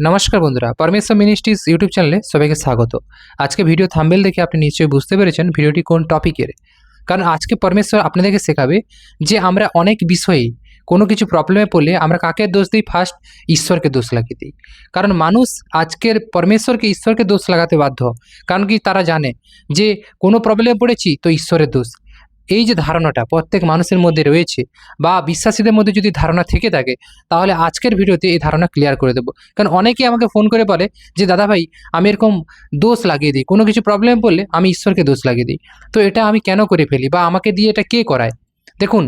নমস্কার বন্ধুরা, পরমেশ্বর মিনিস্ট্রিজ ইউটিউব চ্যানেলে সবাইকে স্বাগত। আজকে ভিডিও থাম্বনেল দেখে আপনি নিশ্চয়ই বুঝতে পেরেছেন ভিডিওটি কোন টপিকের। কারণ আজকে পরমেশ্বর আপনাদেরকে শেখাবে যে আমরা অনেক বিষয়েই কোনো কিছু প্রবলেমে পড়লে আমরা কাকে দোষ দিই? ফার্স্ট ঈশ্বরকে দোষ লাগিয়ে দিই। কারণ মানুষ আজকের পরমেশ্বরকে ঈশ্বরকে দোষ লাগাতে বাধ্য। কারণ কি তারা জানে যে কোনো প্রবলেমে পড়েছি তো ঈশ্বরের দোষ। এই যে ধারণাটা প্রত্যেক মানুষের মধ্যে রয়েছে বা বিশ্বাসীদের মধ্যে যদি ধারণা থেকে থাকে, তাহলে আজকের ভিডিওতে এই ধারণা ক্লিয়ার করে দেবো। কারণ অনেকেই আমাকে ফোন করে বলে যে দাদা ভাই, আমি এরকম দোষ লাগিয়ে দিই, কোনো কিছু প্রবলেম পড়লে আমি ঈশ্বরকে দোষ লাগিয়ে দিই। তো এটা আমি কেন করে ফেলি বা আমাকে দিয়ে এটা কে করায়? দেখুন,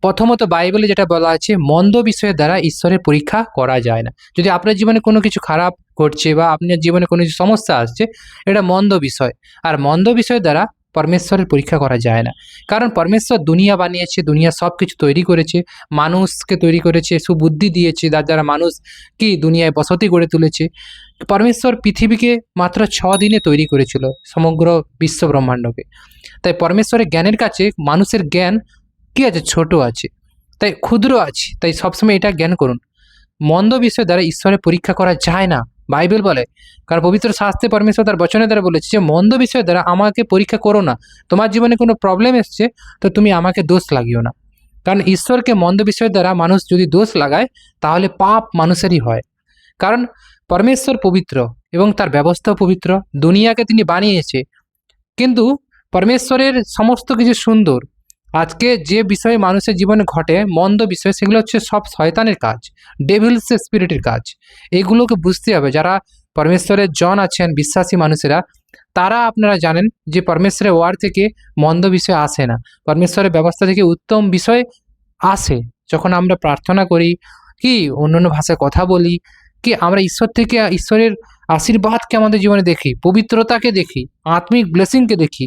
প্রথমত বাইবেলে যেটা বলা আছে, মন্দ বিষয়ের দ্বারা ঈশ্বরের পরীক্ষা করা যায় না। যদি আপনার জীবনে কোনো কিছু খারাপ ঘটছে বা আপনার জীবনে কোনো কিছু সমস্যা আসছে, এটা মন্দ বিষয়। আর মন্দ বিষয়ের দ্বারা পরমেশ্বরের পরীক্ষা করা যায় না। কারণ পরমেশ্বর দুনিয়া বানিয়েছে, দুনিয়া সব কিছু তৈরি করেছে, মানুষকে তৈরি করেছে, সুবুদ্ধি দিয়েছে, যার দ্বারা মানুষ কি দুনিয়ায় বসতি গড়ে তুলেছে। পরমেশ্বর পৃথিবীকে মাত্র 6 দিনে তৈরি করেছিল, সমগ্র বিশ্ব ব্রহ্মাণ্ডকে। তাই পরমেশ্বরের জ্ঞানের কাছে মানুষের জ্ঞান কি আছে? ছোট আছে, তাই ক্ষুদ্র আছে। তাই সবসময় এটা জ্ঞান করুন, মন্দ বিষয় দ্বারা ঈশ্বরের পরীক্ষা করা যায় না, বাইবেল বলে। কারণ পবিত্র শাস্ত্রে পরমেশ্বর তার বচনের দ্বারা বলেছে যে মন্দ বিষয় দ্বারা আমাকে পরীক্ষা করো না। তোমার জীবনে কোনো প্রবলেম এসছে তো তুমি আমাকে দোষ লাগিও না। কারণ ঈশ্বরকে মন্দ বিষয়ের দ্বারা মানুষ যদি দোষ লাগায়, তাহলে পাপ মানুষেরই হয়। কারণ পরমেশ্বর পবিত্র এবং তার ব্যবস্থাও পবিত্র, দুনিয়াকে তিনি বানিয়েছে। কিন্তু পরমেশ্বরের সমস্ত কিছু সুন্দর। আজকে যে বিষয়ে মানুষের জীবনে ঘটে মন্দ বিষয়, সেগুলো হচ্ছে সব শয়তানের কাজ, ডেভিলস স্পিরিটের কাজ। এগুলোকে বুঝতে হবে। যারা পরমেশ্বরের জন আছেন, বিশ্বাসী মানুষেরা, তারা আপনারা জানেন যে পরমেশ্বরের ওয়ার্ড থেকে মন্দ বিষয় আসে না, পরমেশ্বরের ব্যবস্থা থেকে উত্তম বিষয় আসে। যখন আমরা প্রার্থনা করি, কি অন্যান্য ভাষায় কথা বলি, কি আমরা ঈশ্বর থেকে ঈশ্বরের আশীর্বাদকে আমাদের জীবনে দেখি, পবিত্রতাকে দেখি, আত্মিক ব্লেসিংকে দেখি।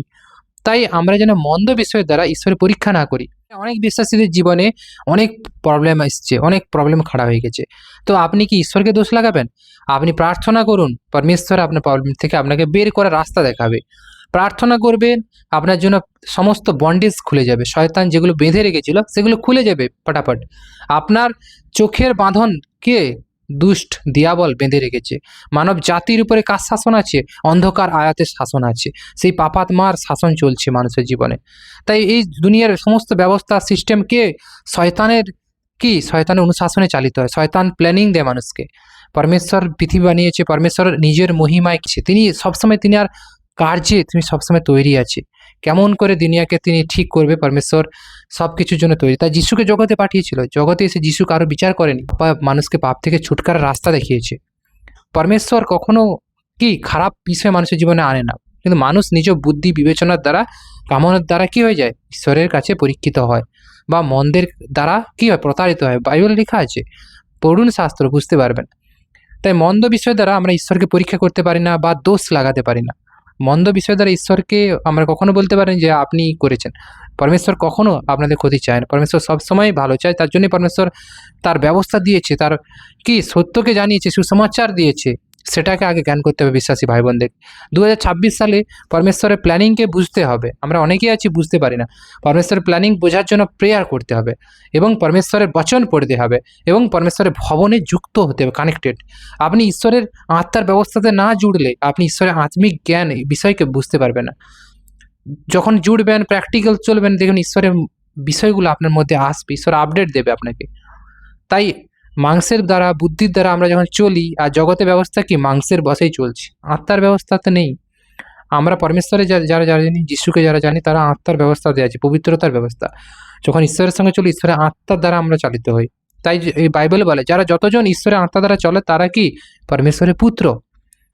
তাই আমরা যেন মন্দ বিষয়ের দ্বারা ঈশ্বরের পরীক্ষা না করি। অনেক বিশ্বাসীদের জীবনে অনেক প্রবলেম এসছে, অনেক প্রবলেম খাড়া হয়ে গেছে। তো আপনি কি ঈশ্বরকে দোষ লাগাবেন? আপনি প্রার্থনা করুন, পরমেশ্বর আপনার প্রবলেম থেকে আপনাকে বের করার রাস্তা দেখাবে। প্রার্থনা করবেন, আপনার জন্য সমস্ত বন্ডেজ খুলে যাবে। শয়তান যেগুলো বেঁধে রেখেছিল সেগুলো খুলে যাবে ফটাফট। আপনার চোখের বাঁধন কে? দুষ্ট দিয়াবল বেঁধে রেখেছে। মানব জাতির উপরে কার শাসন আছে? অন্ধকার আয়াতের শাসন আছে। সেই পাপাত্মার শাসন চলছে মানুষের জীবনে। তাই এই দুনিয়ার সমস্ত ব্যবস্থা সিস্টেম কে? শয়তানের কি? শয়তানের অনুশাসনে চালিত হয়। শয়তান প্ল্যানিং দেয় মানুষকে। পরমেশ্বর পৃথিবী বানিয়েছে, পরমেশ্বর নিজের মহিমায় তিনি সবসময়, তিনি আর কার্যে তিনি সবসময় তৈরি আছে। কেমন করে দুনিয়াকে তিনি ঠিক করবে, পরমেশ্বর সব কিছুর জন্য তৈরি। তাই যিশুকে জগতে পাঠিয়েছিল, জগতে এসে যিশু কারো বিচার করেনি, মানুষকে পাপ থেকে ছুটকারার রাস্তা দেখিয়েছে। পরমেশ্বর কখনো কি খারাপ বিষয় মানুষের জীবনে আনে না, কিন্তু মানুষ নিজ বুদ্ধি বিবেচনার দ্বারা, কামনার দ্বারা কি হয়ে যায়? ঈশ্বরের কাছে পরীক্ষিত হয় বা মন্দের দ্বারা কি হয়? প্রতারিত হয়। বাইবেল লেখা আছে, পড়ুন শাস্ত্র, বুঝতে পারবেন। তাই মন্দ বিষয় দ্বারা আমরা ঈশ্বরকে পরীক্ষা করতে পারি না বা দোষ লাগাতে পারি না। মন্দ বিষয় দ্বারা ঈশ্বরকে আমরা কখনো বলতে পারেন যে আপনি করেছেন। পরমেশ্বর কখনো আপনাদের ক্ষতি চায় না, পরমেশ্বর সবসময় ভালো চায়। তার জন্যই পরমেশ্বর তার ব্যবস্থা দিয়েছে, তার কি সত্যকে জানিয়েছে, সুসমাচার দিয়েছে। সেটাকে আগে জ্ঞান করতে হবে বিশ্বাসী ভাই বোনদের। 2026 সালে পরমেশ্বরের প্ল্যানিংকে বুঝতে হবে। আমরা অনেকেই আছি বুঝতে পারি না। পরমেশ্বরের প্ল্যানিং বোঝার জন্য প্রেয়ার করতে হবে এবং পরমেশ্বরের বচন পড়তে হবে এবং পরমেশ্বরের ভবনে যুক্ত হতে হবে, কানেক্টেড। আপনি ঈশ্বরের আত্মার ব্যবস্থাতে না জুড়লে আপনি ঈশ্বরের আত্মিক জ্ঞান এই বিষয়কে বুঝতে পারবেন না। যখন জুড়বেন, প্র্যাকটিক্যাল চলবেন, দেখুন ঈশ্বরের বিষয়গুলো আপনার মধ্যে আসবে, ঈশ্বর আপডেট দেবে আপনাকে। তাই মাংসের দ্বারা, বুদ্ধির দ্বারা আমরা যখন চলি, আর জগতের ব্যবস্থা কি? মাংসের বশেই চলছে, আত্মার ব্যবস্থাতে নেই। আমরা পরমেশ্বরে যারা যারা জানি, যিশুকে যারা জানি, তারা আত্মার ব্যবস্থাতে আছে, পবিত্রতার ব্যবস্থা। যখন ঈশ্বরের সঙ্গে চলি, ঈশ্বরের আত্মার দ্বারা আমরা চালিত হই। তাই এই বাইবেল বলে যারা যতজন ঈশ্বরের আত্মা দ্বারা চলে তারা কি? পরমেশ্বরের পুত্র।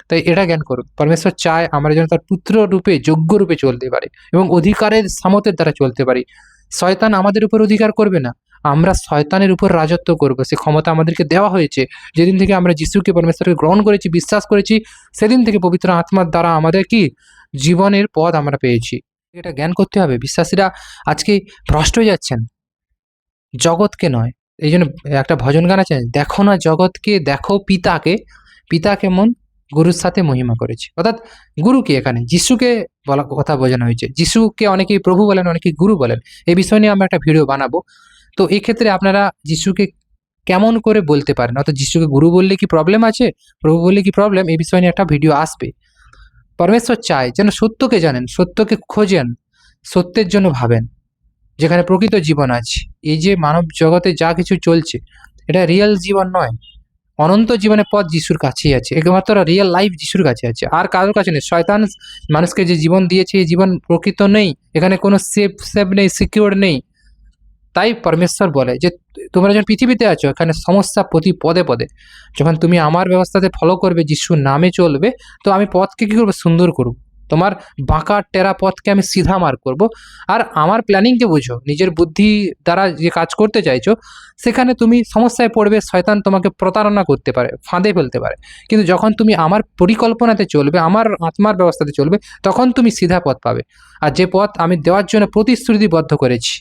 তাই এটা জ্ঞান করুন, পরমেশ্বর চায় আমরা যেন তার পুত্র রূপে, যোগ্য রূপে চলতে পারি এবং অধিকারের সামতের দ্বারা চলতে পারি। শয়তান আমাদের উপর অধিকার করবে না, আমরা শয়তানের উপর রাজত্ব করব। সে ক্ষমতা আমাদেরকে দেওয়া হয়েছে। যেদিন থেকে আমরা যিশুকে, পরমেশ্বরকে গ্রহণ করেছি, বিশ্বাস করেছি, সেদিন থেকে পবিত্র আত্মার দ্বারা আমাদের কি জীবনের পথ আমরা পেয়েছি। এটা জ্ঞান করতে হবে। বিশ্বাসীরা আজকে ভ্রষ্ট হয়ে যাচ্ছেন, জগৎকে নয়। এই জন্য একটা ভজন গান আছে, দেখো না জগৎকে, দেখো পিতাকে, পিতা কেমন গুরুর সাথে মহিমা করেছে। অর্থাৎ গুরুকে এখানে যিশুকে বলা কথা বোঝানো হয়েছে। যিশুকে অনেকেই প্রভু বলেন, অনেকেই গুরু বলেন। এই বিষয় নিয়ে আমরা একটা ভিডিও বানাবো। তো এই ক্ষেত্রে আপনারা যিশুকে কেমন করে বলতে পারেন, অর্থাৎ যিশুকে গুরু বললে কি প্রবলেম আছে, প্রভু বললে কি প্রবলেম, এই বিষয় নিয়ে একটা ভিডিও আসবে। পরমেশ্বর চায় যেন সত্যকে জানেন, সত্যকে খোঁজেন, সত্যের জন্য ভাবেন, যেখানে প্রকৃত জীবন আছে। এই যে মানব জগতে যা কিছু চলছে, এটা রিয়েল জীবন নয়। অনন্ত জীবনের পথ যিশুর কাছেই আছে, একমাত্র রিয়েল লাইফ যিশুর কাছে আছে, আর কারোর কাছে নেই। শয়তান মানুষকে যে জীবন দিয়েছে, এই জীবন প্রকৃত নেই, এখানে কোনো সেফ নেই, সিকিউর নেই। তাই পরমেশ্বর বলে যে তোমরা যখন পৃথিবীতে আছো, এখানে সমস্যা প্রতি পদে পদে। যখন তুমি আমার ব্যবস্থাতে ফলো করবে, যিশুর নামে চলবে, তো আমি পথকে কী করবো, সুন্দর করব। তোমার বাঁকা টেরা পথকে আমি সিধা মার্গ করব। আর আমার প্ল্যানিংকে বুঝো, নিজের বুদ্ধি দ্বারা যে কাজ করতে চাইছো, সেখানে তুমি সমস্যায় পড়বে। শয়তান তোমাকে প্রতারণা করতে পারে, ফাঁদে ফেলতে পারে। কিন্তু যখন তুমি আমার পরিকল্পনাতে চলবে, আমার আত্মার ব্যবস্থাতে চলবে, তখন তুমি সিধা পথ পাবে। আর যে পথ আমি দেওয়ার জন্য প্রতিশ্রুতিবদ্ধ করেছি,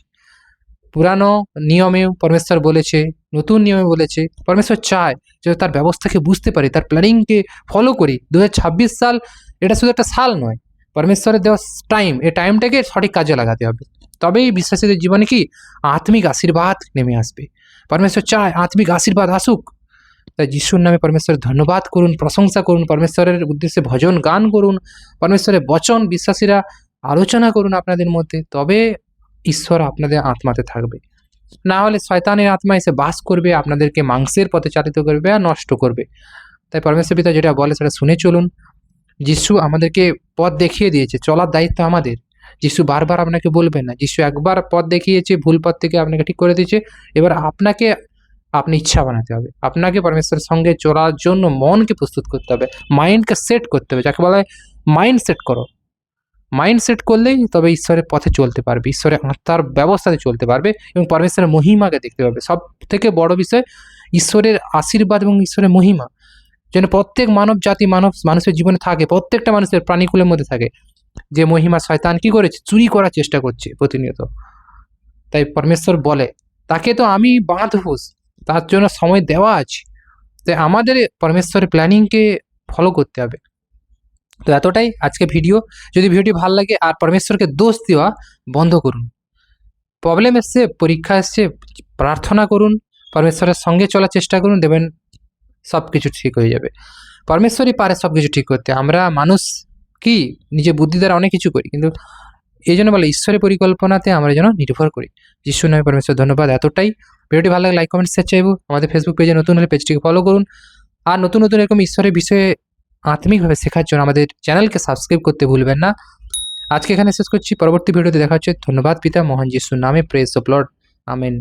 পুরানো নিয়মেও পরমেশ্বর বলেছে, নতুন নিয়মে বলেছে। পরমেশ্বর চায় যে তার ব্যবস্থাকে বুঝতে পারি, তার প্ল্যানিংকে ফলো করি। 2026 সাল এটা শুধু একটা সাল নয়, পরমেশ্বরের দেওয়া টাইম। এই টাইমটাকে সঠিক কাজে লাগাতে হবে, তবেই বিশ্বাসীদের জীবনে কি আত্মিক আশীর্বাদ নেমে আসবে। পরমেশ্বর চায় আত্মিক আশীর্বাদ আসুক। তাই যিশুর নামে পরমেশ্বরের ধন্যবাদ করুন, প্রশংসা করুন, পরমেশ্বরের উদ্দেশ্যে ভজন গান করুন, পরমেশ্বরের বচন বিশ্বাসীরা আলোচনা করুন আপনাদের মধ্যে। তবে ঈশ্বর আপনাদের আত্মাতে থাকবে। না হলে শয়তানের আত্মা এসে বাস করবে, আপনাদেরকে মাংসের পথে চালিত করবে আর নষ্ট করবে। তাই পরমেশ্বর পিতা যেটা বলে সেটা শুনে চলুন। যিশু আমাদেরকে পথ দেখিয়ে দিয়েছে, চলার দায়িত্ব আমাদের। যিশু বারবার আপনাকে বলবেন না, যিশু একবার পথ দেখিয়েছে, ভুল পথ থেকে আপনাকে ঠিক করে দিয়েছে। এবার আপনাকে আপনি ইচ্ছা বানাতে হবে, আপনাকে পরমেশ্বরের সঙ্গে চলার জন্য মনকে প্রস্তুত করতে হবে, মাইন্ডকে সেট করতে হবে। যাকে বলা হয় মাইন্ড সেট করো। মাইন্ড সেট করলেই তবে ঈশ্বরের পথে চলতে পারবে, ঈশ্বরের আত্মার ব্যবস্থাতে চলতে পারবে এবং পরমেশ্বরের মহিমাকে দেখতে পারবে। সব থেকে বড় বিষয় ঈশ্বরের আশীর্বাদ এবং ঈশ্বরের মহিমা যেন প্রত্যেক মানব জাতি, মানুষের জীবনে থাকে, প্রত্যেকটা মানুষের প্রাণীকুলের মধ্যে থাকে। যে মহিমা শয়তান কি করেছে, চুরি করার চেষ্টা করছে প্রতিনিয়ত। তাই পরমেশ্বর বলে তাকে তো আমি বাঁধবো, তার জন্য সময় দেওয়া আছে। তাই আমাদের পরমেশ্বরের প্ল্যানিংকে ফলো করতে হবে। তো এতটাই আজকে ভিডিও। যদি ভিডিওটি ভালো লাগে, আর পরমেশ্বরকে দোষ দেওয়া বন্ধ করুন। প্রবলেম এসছে, পরীক্ষা এসছে, প্রার্থনা করুন, পরমেশ্বরের সঙ্গে চলার চেষ্টা করুন, দেবেন সব কিছু ঠিক হয়ে যাবে। পরমেশ্বরই পারে সব কিছু ঠিক করতে। আমরা মানুষ কি নিজের বুদ্ধি দ্বারা অনেক কিছু করি, কিন্তু এই জন্য বলে ঈশ্বরের পরিকল্পনাতে আমরা যেন নির্ভর করি। যিশুর নামে পরমেশ্বর ধন্যবাদ। এতটাই। ভিডিওটি ভালো লাগে লাইক কমেন্ট শেয়ার চাইবো। আমাদের ফেসবুক পেজে নতুন হলে পেজটিকে ফলো করুন। আর নতুন নতুন এরকম ঈশ্বরের বিষয়ে আত্মিকভাবে শেখার জন্য আমাদের চ্যানেলকে সাবস্ক্রাইব করতে ভুলবেন না। আজকে এখানে শেষ করছি, পরবর্তী ভিডিওতে দেখা হচ্ছে। ধন্যবাদ পিতা, মহান যিশুর নামে, প্রেজ অফ লর্ড, আমেন।